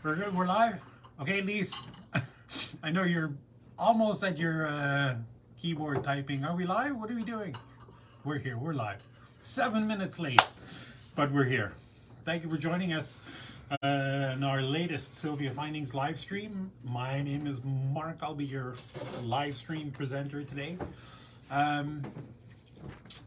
We're good. We're live. Okay, Lise. I know you're almost at your keyboard typing. Are we live? What are we doing? We're here. We're live. 7 minutes late, but we're here. Thank you for joining us in our latest Sylvia Findings live stream. My name is Mark. I'll be your live stream presenter today.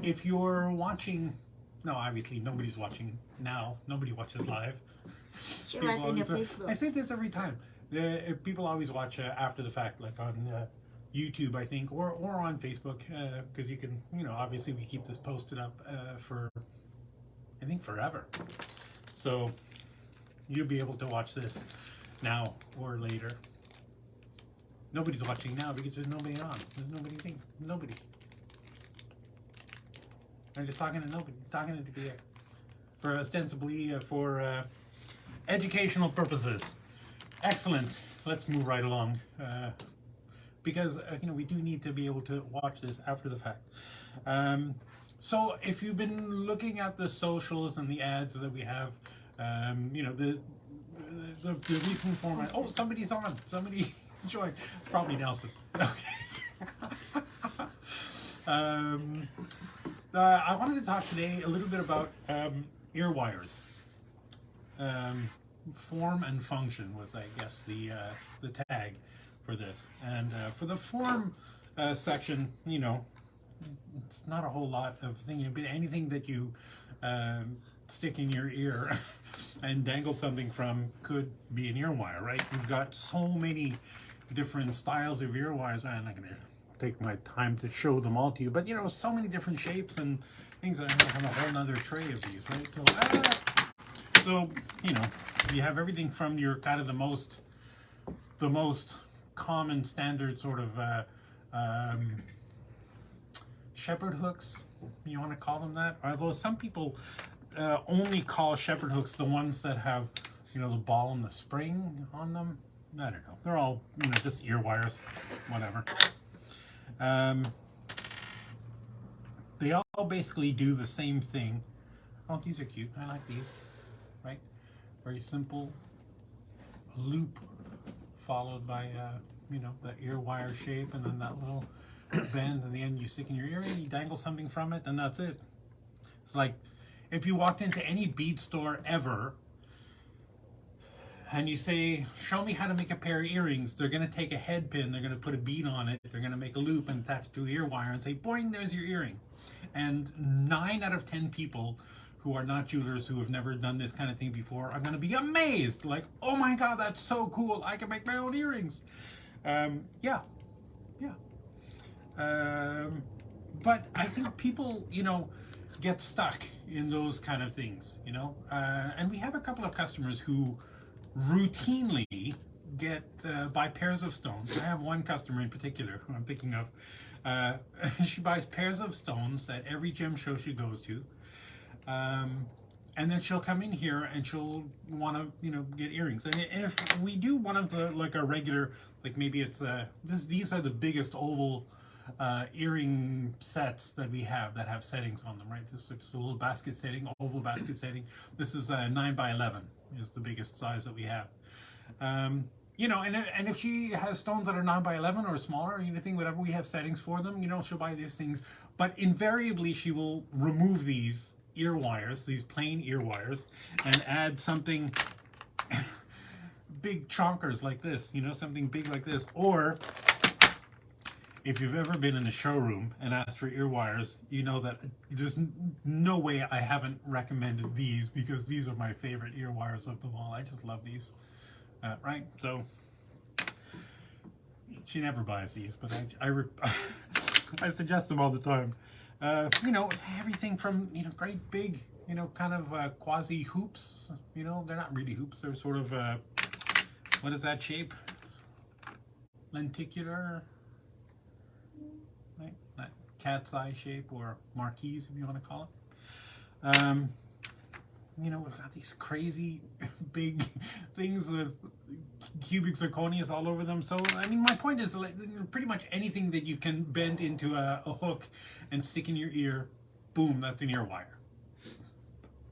If you're watching, no, obviously nobody's watching now. Nobody watches live. Share it in your Facebook. I think this every time. People always watch after the fact, like on YouTube, I think, or on Facebook, because you can, obviously we keep this posted up for, I think, forever. So you'll be able to watch this now or later. Nobody's watching now because there's nobody on. There's nobody. I'm just talking to nobody, talking to the air. For ostensibly for educational purposes. Excellent. Let's move right along. Because we do need to be able to watch this after the fact. So if you've been looking at the socials and the ads that we have, the recent format. Oh, somebody's on. Somebody joined. It's probably Nelson. Okay. I wanted to talk today a little bit about ear wires. Form and function was, I guess, the tag for this. And for the form section, it's not a whole lot of thing. But anything that you stick in your ear and dangle something from could be an ear wire, right? We've got so many different styles of ear wires. I'm not going to take my time to show them all to you, but so many different shapes and things. I have a whole nother tray of these, right? So you have everything from your kind of the most common standard sort of shepherd hooks, you want to call them that, although some people only call shepherd hooks the ones that have the ball and the spring on them. I don't know, they're all just ear wires, whatever. They all basically do the same thing. Oh, these are cute. I like these. Right? Very simple. A loop followed by, the ear wire shape, and then that little bend, and the end you stick in your ear, and you dangle something from it, and that's it. It's like if you walked into any bead store ever and you say, show me how to make a pair of earrings, they're going to take a head pin, they're going to put a bead on it, they're going to make a loop and attach it to an ear wire and say, boing, there's your earring. And 9 out of 10 people who are not jewelers, who have never done this kind of thing before, are going to be amazed. Like, oh my God, that's so cool. I can make my own earrings. Yeah. But I think people, get stuck in those kind of things, and we have a couple of customers who routinely get buy pairs of stones. I have one customer in particular who I'm thinking of. She buys pairs of stones at every gem show she goes to. And then she'll come in here and she'll want to, get earrings. And if we do one of the, like a regular, like maybe it's these are the biggest oval earring sets that we have that have settings on them, right? This is a little basket setting, oval basket setting. This is 9 by 11 is the biggest size that we have. And if she has stones that are 9 by 11 or smaller, or anything, whatever, we have settings for them, she'll buy these things. But invariably, she will remove these ear wires, these plain ear wires, and add something big chonkers like this, something big like this. Or if you've ever been in a showroom and asked for ear wires, you know that there's no way I haven't recommended these, because these are my favorite ear wires of them all. I just love these, right? So she never buys these, but I suggest them all the time. Everything from, great big, kind of quasi hoops, they're not really hoops. They're sort of, what is that shape? Lenticular, right? That cat's eye shape, or marquise, if you want to call it. We've got these crazy big things with cubic zirconias all over them. So, my point is, like, pretty much anything that you can bend into a hook and stick in your ear, boom, that's an ear wire.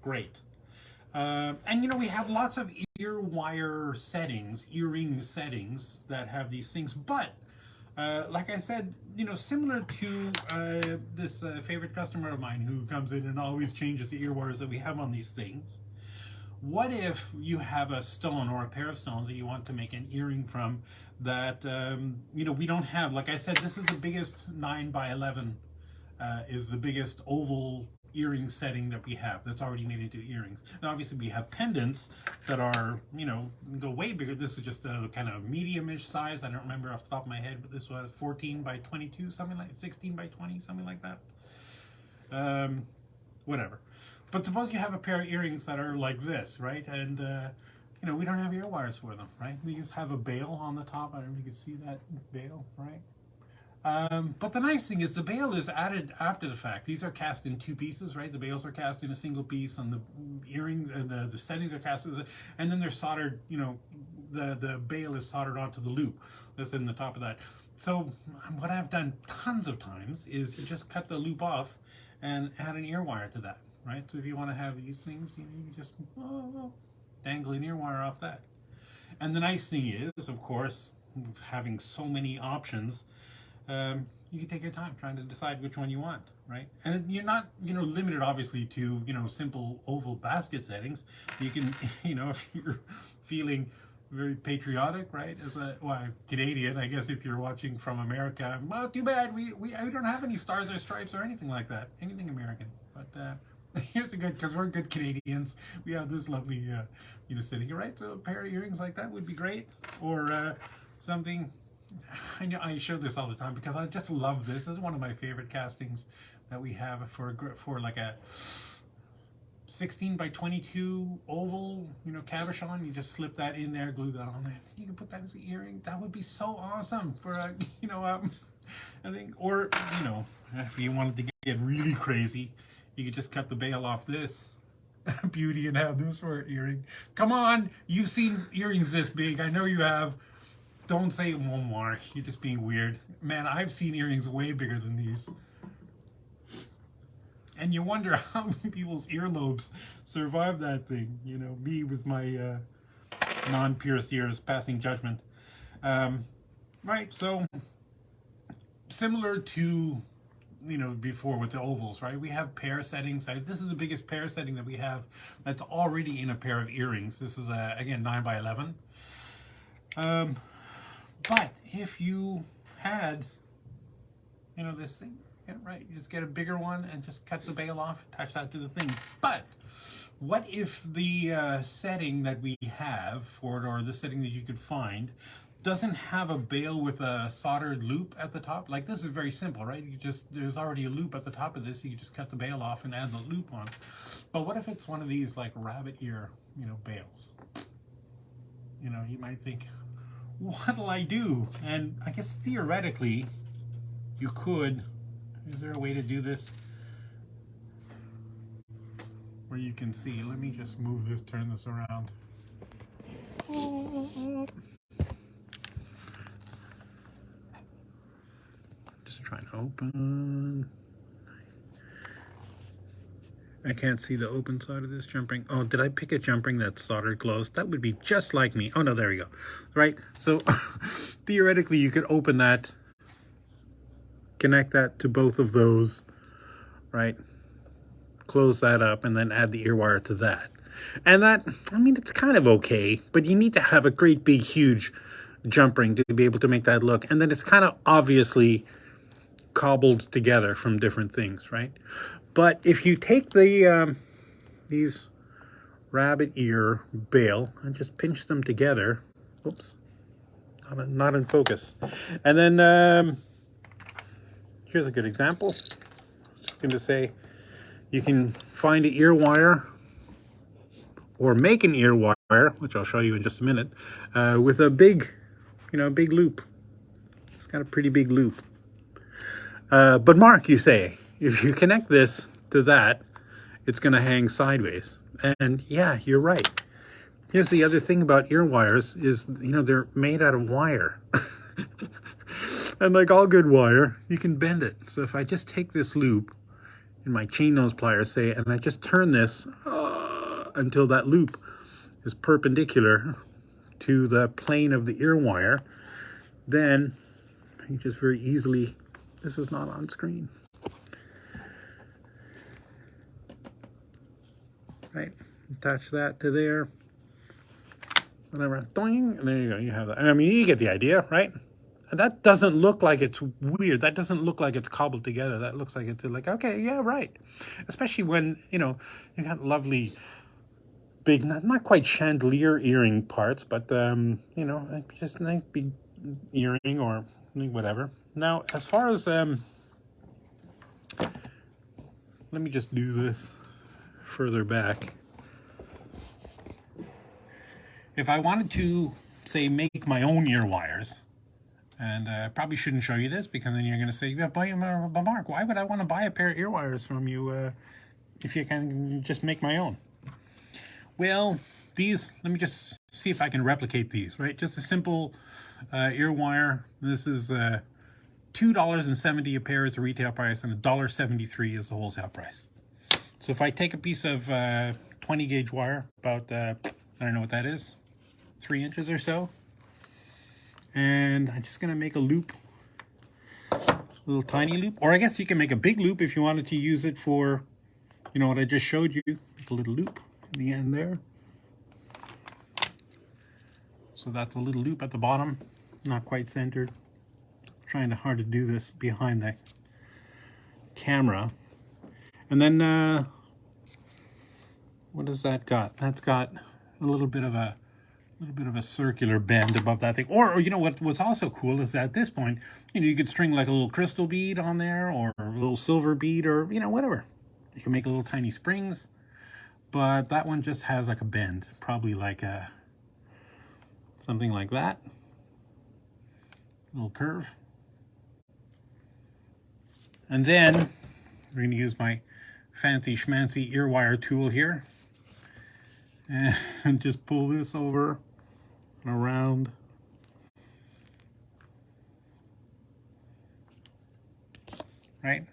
Great. And you know, we have lots of ear wire settings, earring settings that have these things. But like I said, you know, similar to this favorite customer of mine who comes in and always changes the ear wires that we have on these things. What if you have a stone or a pair of stones that you want to make an earring from that, you know, we don't have? Like I said, this is the biggest 9x11 is the biggest oval earring setting that we have that's already made into earrings. Now obviously we have pendants that are, you know, go way bigger. This is just a kind of medium-ish size. I don't remember off the top of my head, but this was 14x22, something like 16x20, something like that. Whatever. But suppose you have a pair of earrings that are like this, right? And you know, we don't have ear wires for them, right? We just have a bail on the top. I don't know if you can see that bail, right? But the nice thing is the bail is added after the fact. These are cast in two pieces, right? The bails are cast in a single piece, and the earrings and the settings are cast and then they're soldered, you know, the bail is soldered onto the loop that's in the top of that. So what I've done tons of times is just cut the loop off and add an ear wire to that, right? So if you want to have these things, you know, you just dangle an ear wire off that. And the nice thing is, of course, having so many options, you can take your time trying to decide which one you want, right? And you're not, you know, limited obviously to, you know, simple oval basket settings. You can, you know, if you're feeling very patriotic, right, as a Canadian, I guess if you're watching from America, well, too bad we don't have any stars or stripes or anything like that, anything American. But here's a good, because we're good Canadians, we have this lovely, you know, sitting here, right? So a pair of earrings like that would be great, or something. I know I show this all the time because I just love this. This is one of my favorite castings that we have for like a 16x22 oval, you know, cabochon. You just slip that in there, glue that on there. You can put that as an earring. That would be so awesome for a, you know, I think, or, you know, if you wanted to get really crazy, you could just cut the bail off this beauty and have this for an earring. Come on, you've seen earrings this big. I know you have. Don't say one more. You're just being weird. Man, I've seen earrings way bigger than these. And you wonder how people's earlobes survive that thing. You know, me with my non-pierced ears passing judgment. Right, so similar to, you know, before with the ovals, right? We have pair settings. This is the biggest pair setting that we have that's already in a pair of earrings. This is, again, 9x11. But if you had, you know, this thing, yeah, right, you just get a bigger one and just cut the bail off, attach that to the thing. But what if the setting that we have for it, or the setting that you could find, doesn't have a bail with a soldered loop at the top? Like, this is very simple, right? You just, there's already a loop at the top of this. You just cut the bail off and add the loop on. But what if it's one of these like rabbit ear, you know, bails? You know, you might think, what'll I do? And I guess theoretically, you could, is there a way to do this where you can see? Let me just move this, turn this around. Just trying to open. I can't see the open side of this jump ring. Oh, did I pick a jump ring that's soldered closed? That would be just like me. Oh no, there we go. Right, so theoretically you could open that, connect that to both of those, right? Close that up and then add the ear wire to that. And that, I mean, it's kind of okay, but you need to have a great big huge jump ring to be able to make that look. And then it's kind of obviously cobbled together from different things, right? But if you take the these rabbit ear bail and just pinch them together, oops, not in focus. And then here's a good example. Just going to say you can find an ear wire or make an ear wire, which I'll show you in just a minute, with a big, you know, big loop. It's got a pretty big loop. But Mark, you say, if you connect this to that, it's going to hang sideways. And yeah, you're right. Here's the other thing about ear wires is, you know, they're made out of wire. And like all good wire, you can bend it. So if I just take this loop in my chain nose pliers, say, and I just turn this, until that loop is perpendicular to the plane of the ear wire, then you just very easily, this is not on screen, right? Attach that to there, whatever, doing, and there you go, you have that. I mean, you get the idea, right? And that doesn't look like it's weird. That doesn't look like it's cobbled together. That looks like it's like, okay, yeah, right. Especially when, you know, you got lovely big, not quite chandelier earring parts, but, you know, just a nice big earring or whatever. Now, as far as, let me just do this further back. If I wanted to, say, make my own ear wires, and I probably shouldn't show you this because then you're going to say, yeah, but Mark, why would I want to buy a pair of ear wires from you if you can just make my own? Well, these, let me just see if I can replicate these, right? Just a simple ear wire. This is $2.70 a pair is the retail price, and $1.73 is the wholesale price. So if I take a piece of 20 gauge wire, about, I don't know what that is, 3 inches or so, and I'm just going to make a loop, a little tiny loop, or I guess you can make a big loop if you wanted to use it for, you know what I just showed you, a little loop in the end there. So that's a little loop at the bottom, not quite centered. Trying hard to do this behind the camera. And then what has that got? That's got a little bit of a circular bend above that thing. Or you know what's also cool is that at this point, you know, you could string like a little crystal bead on there, or a little silver bead, or you know, whatever. You can make little tiny springs, but that one just has like a bend, probably like a something like that, little curve. And then we're going to use my fancy schmancy ear wire tool here and just pull this over and around. Right?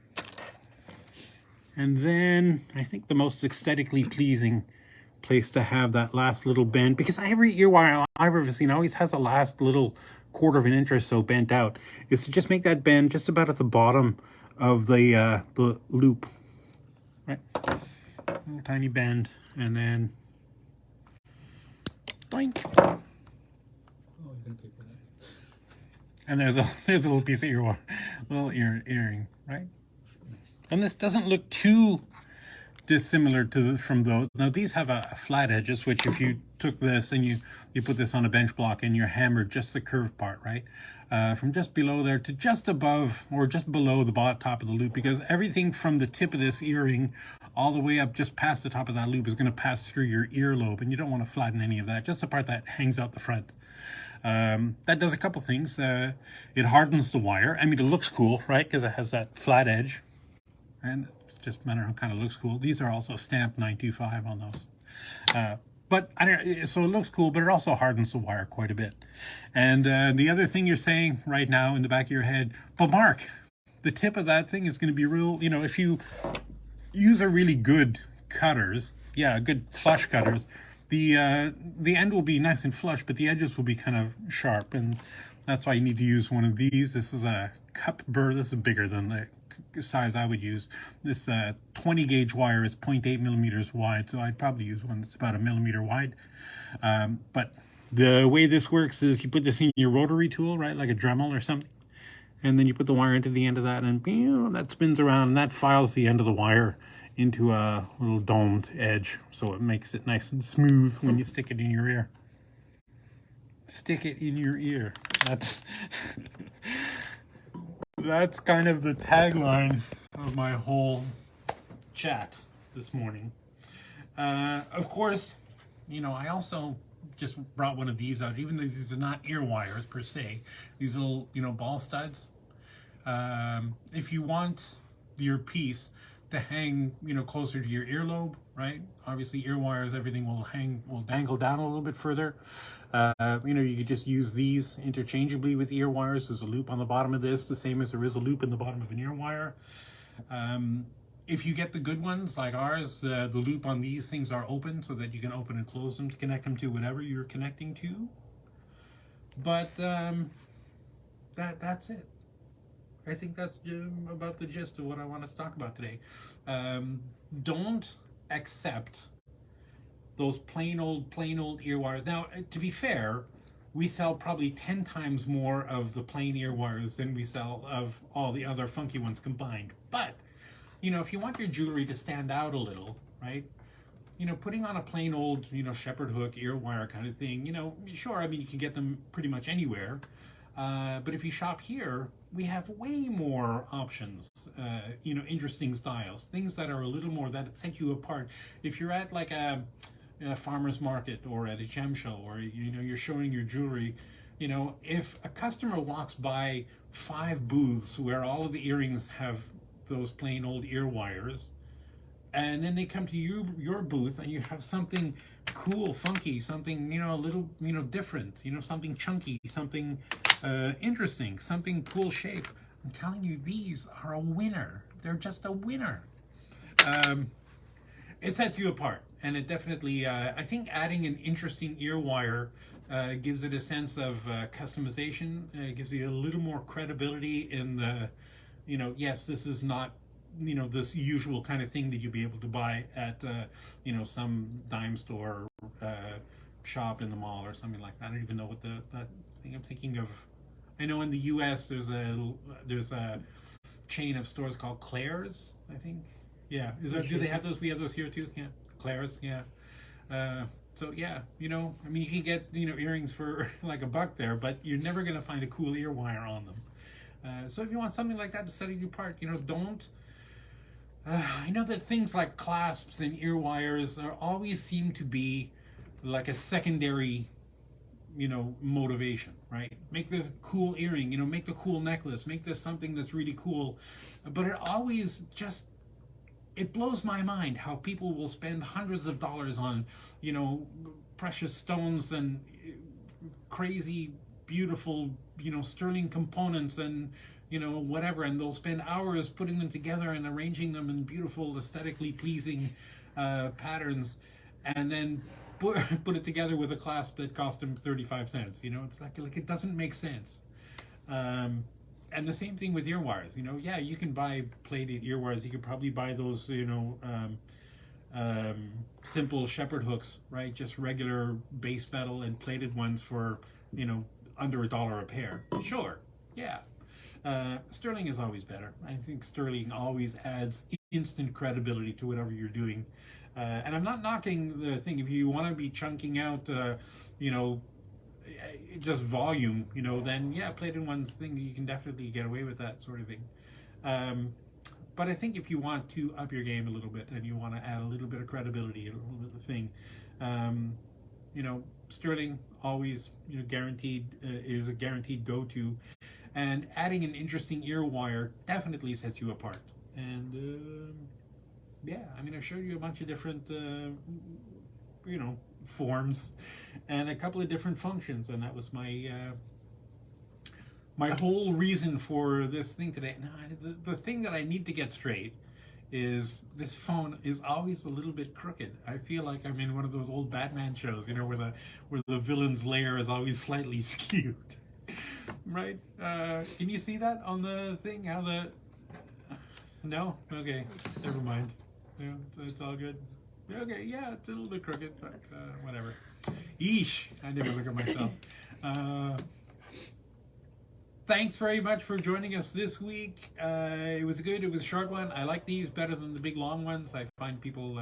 And then I think the most aesthetically pleasing place to have that last little bend, because every ear wire I've ever seen always has a last little 1/4 of an inch or so bent out, is to just make that bend just about at the bottom of the loop, right? Little tiny bend, and then doink. Oh, you're gonna pay for that. And there's a little piece of earring, right? Nice. And this doesn't look too dissimilar from those. Now these have a flat edges, which if you took this and you put this on a bench block and you're hammered just the curved part, right? From just below there to just above or just below the top of the loop, because everything from the tip of this earring all the way up just past the top of that loop is going to pass through your earlobe, and you don't want to flatten any of that, just the part that hangs out the front. That does a couple things. It hardens the wire. I mean, it looks cool, right? Because it has that flat edge, and it's just a matter of how it kind of looks cool. These are also stamped 925 on those. But I don't, so it looks cool, but it also hardens the wire quite a bit. And the other thing you're saying right now in the back of your head, but Mark, the tip of that thing is going to be real, you know, if you use a really good cutters, yeah, good flush cutters, the end will be nice and flush, but the edges will be kind of sharp, and that's why you need to use one of these. This is a cup burr. This is bigger than the size I would use. This 20 gauge wire is 0.8 millimeters wide, so I'd probably use one that's about 1 millimeter wide. But the way this works is you put this in your rotary tool, right, like a Dremel or something, and then you put the wire into the end of that, and that spins around, and that files the end of the wire into a little domed edge, so it makes it nice and smooth when you stick it in your ear. Stick it in your ear. That's kind of the tagline of my whole chat this morning. Of course, you know, I also just brought one of these out, even though these are not ear wires per se. These little, you know, ball studs. If you want your piece to hang, you know, closer to your earlobe, right? Obviously, ear wires, everything will dangle down a little bit further. You know, you could just use these interchangeably with ear wires. There's a loop on the bottom of this, the same as there is a loop in the bottom of an ear wire. if you get the good ones like ours, the loop on these things are open so that you can open and close them to connect them to whatever you're connecting to. But that's it. I think that's about the gist of what I wanted to talk about today. Don't accept those plain old ear wires. Now, to be fair, we sell probably 10 times more of the plain ear wires than we sell of all the other funky ones combined. But, you know, if you want your jewelry to stand out a little, right? You know, putting on a plain old, you know, shepherd hook ear wire kind of thing, you know, sure, I mean, you can get them pretty much anywhere. But if you shop here, we have way more options, you know, interesting styles, things that are a little more, that set you apart. If you're at like a farmer's market or at a gem show, or, you know, you're showing your jewelry, you know, if a customer walks by 5 booths where all of the earrings have those plain old ear wires, and then they come to your booth and you have something cool, funky, something, you know, a little, you know, different, you know, something chunky, something interesting, something cool shape, I'm telling you, these are a winner. They're just a winner. It sets you apart, and it definitely, I think adding an interesting ear wire gives it a sense of customization, gives you a little more credibility in the, you know, yes, this is not, you know, this usual kind of thing that you'd be able to buy at, you know, some dime store shop in the mall or something like that. I don't even know what that thing I'm thinking of. I know in the U.S. there's a chain of stores called Claire's, I think. Yeah, do they have those? We have those here too. Yeah, Claire's. Yeah. So yeah, you know, I mean, you can get, you know, earrings for like $1 there, but you're never gonna find a cool ear wire on them. So if you want something like that to set you apart, you know, don't. I know that things like clasps and ear wires always seem to be like a secondary, you know, motivation, right? Make the cool earring, you know, make the cool necklace, make this something that's really cool. But it always just, it blows my mind how people will spend hundreds of dollars on, you know, precious stones and crazy, beautiful, you know, sterling components and, you know, whatever, and they'll spend hours putting them together and arranging them in beautiful, aesthetically pleasing patterns, and then put it together with a clasp that cost them 35 cents. You know, it's like it doesn't make sense. And the same thing with ear wires. You know, yeah, you can buy plated ear wires. You could probably buy those, you know, simple shepherd hooks, right? Just regular base metal and plated ones for, you know, under $1 a pair. Sure, yeah. Sterling is always better. I think sterling always adds instant credibility to whatever you're doing. And I'm not knocking the thing. If you want to be chunking out, you know, just volume, you know, then yeah, plated ones thing, you can definitely get away with that sort of thing. But I think if you want to up your game a little bit and you want to add a little bit of credibility, a little bit of thing, you know, sterling always, you know, guaranteed is a guaranteed go-to, and adding an interesting ear wire definitely sets you apart. And yeah, I mean, I showed you a bunch of different, you know, forms and a couple of different functions, and that was my my whole reason for this thing today. Now, the thing that I need to get straight is this phone is always a little bit crooked. I feel like I'm in one of those old Batman shows, you know, where the villain's lair is always slightly skewed. Right? Can you see that on the thing? How the... No? Okay. Never mind. Yeah, it's all good. Okay, yeah, it's a little bit crooked, but whatever. Yeesh. I never look at myself. Thanks very much for joining us this week. It was good. It was a short one. I like these better than the big long ones. I find people,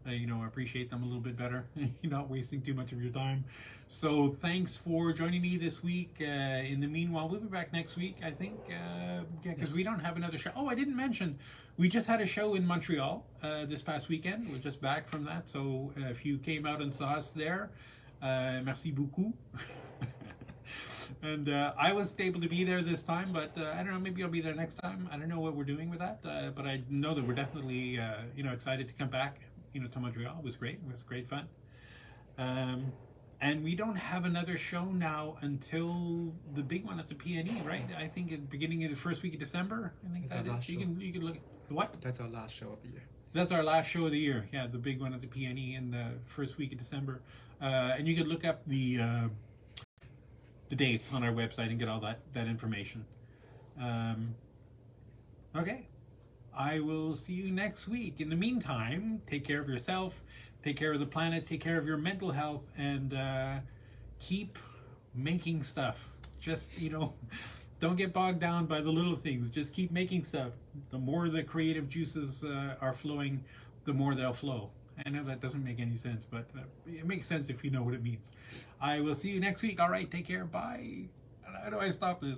you know, appreciate them a little bit better. You're not wasting too much of your time. So thanks for joining me this week. In the meanwhile, we'll be back next week, I think. Yeah, because we don't have another show. Oh, I didn't mention, we just had a show in Montreal this past weekend. We're just back from that. So if you came out and saw us there, merci beaucoup. And I wasn't able to be there this time, but I don't know, maybe I'll be there next time. I don't know what we're doing with that, but I know that we're definitely, you know, excited to come back, you know, to Montreal. It was great. It was great fun. And we don't have another show now until the big one at the PNE, right? I think at the beginning of the first week of December. I think that is. You can look. What? That's our last show of the year. That's our last show of the year. Yeah, the big one at the PNE in the first week of December. And you can look up the dates on our website and get all that information. Okay. I will see you next week. In the meantime, take care of yourself, take care of the planet, take care of your mental health, and keep making stuff. Just, don't get bogged down by the little things. Just keep making stuff. The more the creative juices are flowing, the more they'll flow. I know that doesn't make any sense, but it makes sense if you know what it means. I will see you next week. All right, take care. Bye. How do I stop this?